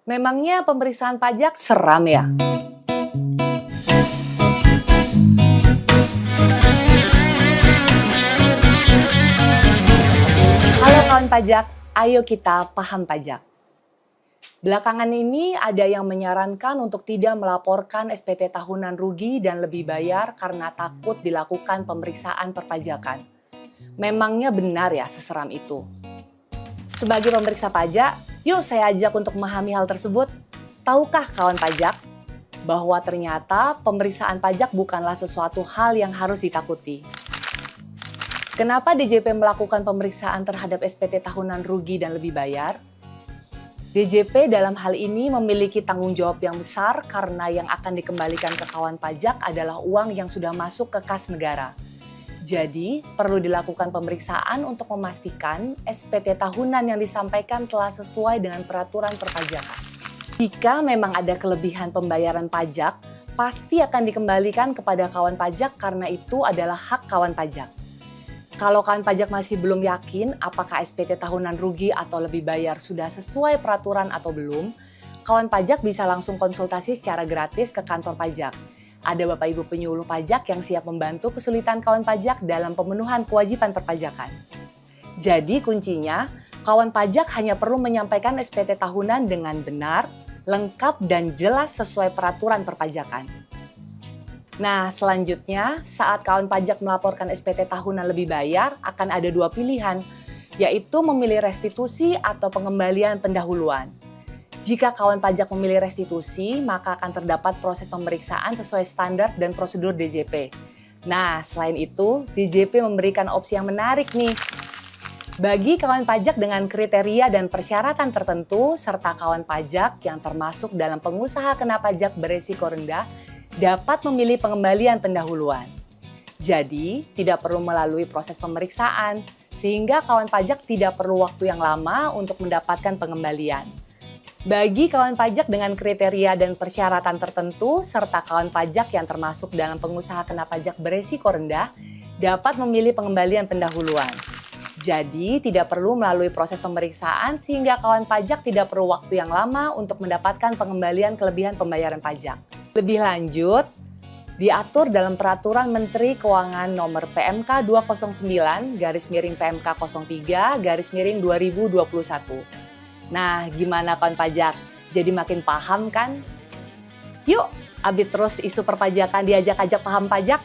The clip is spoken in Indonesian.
Memangnya pemeriksaan pajak seram ya? Halo kawan pajak, ayo kita paham pajak. Belakangan ini ada yang menyarankan untuk tidak melaporkan SPT tahunan rugi dan lebih bayar karena takut dilakukan pemeriksaan perpajakan. Memangnya benar ya seseram itu? Sebagai pemeriksa pajak, yuk saya ajak untuk memahami hal tersebut. Tahukah kawan pajak bahwa ternyata pemeriksaan pajak bukanlah sesuatu hal yang harus ditakuti? Kenapa DJP melakukan pemeriksaan terhadap SPT tahunan rugi dan lebih bayar? DJP dalam hal ini memiliki tanggung jawab yang besar karena yang akan dikembalikan ke kawan pajak adalah uang yang sudah masuk ke kas negara. Jadi, perlu dilakukan pemeriksaan untuk memastikan SPT tahunan yang disampaikan telah sesuai dengan peraturan perpajakan. Jika memang ada kelebihan pembayaran pajak, pasti akan dikembalikan kepada kawan pajak karena itu adalah hak kawan pajak. Kalau kawan pajak masih belum yakin apakah SPT tahunan rugi atau lebih bayar sudah sesuai peraturan atau belum, kawan pajak bisa langsung konsultasi secara gratis ke kantor pajak. Ada Bapak Ibu penyuluh pajak yang siap membantu kesulitan kawan pajak dalam pemenuhan kewajiban perpajakan. Jadi kuncinya, kawan pajak hanya perlu menyampaikan SPT tahunan dengan benar, lengkap dan jelas sesuai peraturan perpajakan. Nah, selanjutnya saat kawan pajak melaporkan SPT tahunan lebih bayar akan ada dua pilihan, yaitu memilih restitusi atau pengembalian pendahuluan. Jika kawan pajak memilih restitusi, maka akan terdapat proses pemeriksaan sesuai standar dan prosedur DJP. Nah, selain itu, DJP memberikan opsi yang menarik nih. Bagi kawan pajak dengan kriteria dan persyaratan tertentu, serta kawan pajak yang termasuk dalam pengusaha kena pajak beresiko rendah, dapat memilih pengembalian pendahuluan. Jadi, tidak perlu melalui proses pemeriksaan, sehingga kawan pajak tidak perlu waktu yang lama untuk mendapatkan pengembalian. Bagi kawan pajak dengan kriteria dan persyaratan tertentu, serta kawan pajak yang termasuk dalam pengusaha kena pajak beresiko rendah, dapat memilih pengembalian pendahuluan. Jadi, tidak perlu melalui proses pemeriksaan sehingga kawan pajak tidak perlu waktu yang lama untuk mendapatkan pengembalian kelebihan pembayaran pajak. Lebih lanjut, diatur dalam Peraturan Menteri Keuangan Nomor PMK 209/PMK 03/2021. Nah, gimana kawan pajak? Jadi makin paham kan? Yuk, update terus isu perpajakan di Ajak-Ajak Paham Pajak.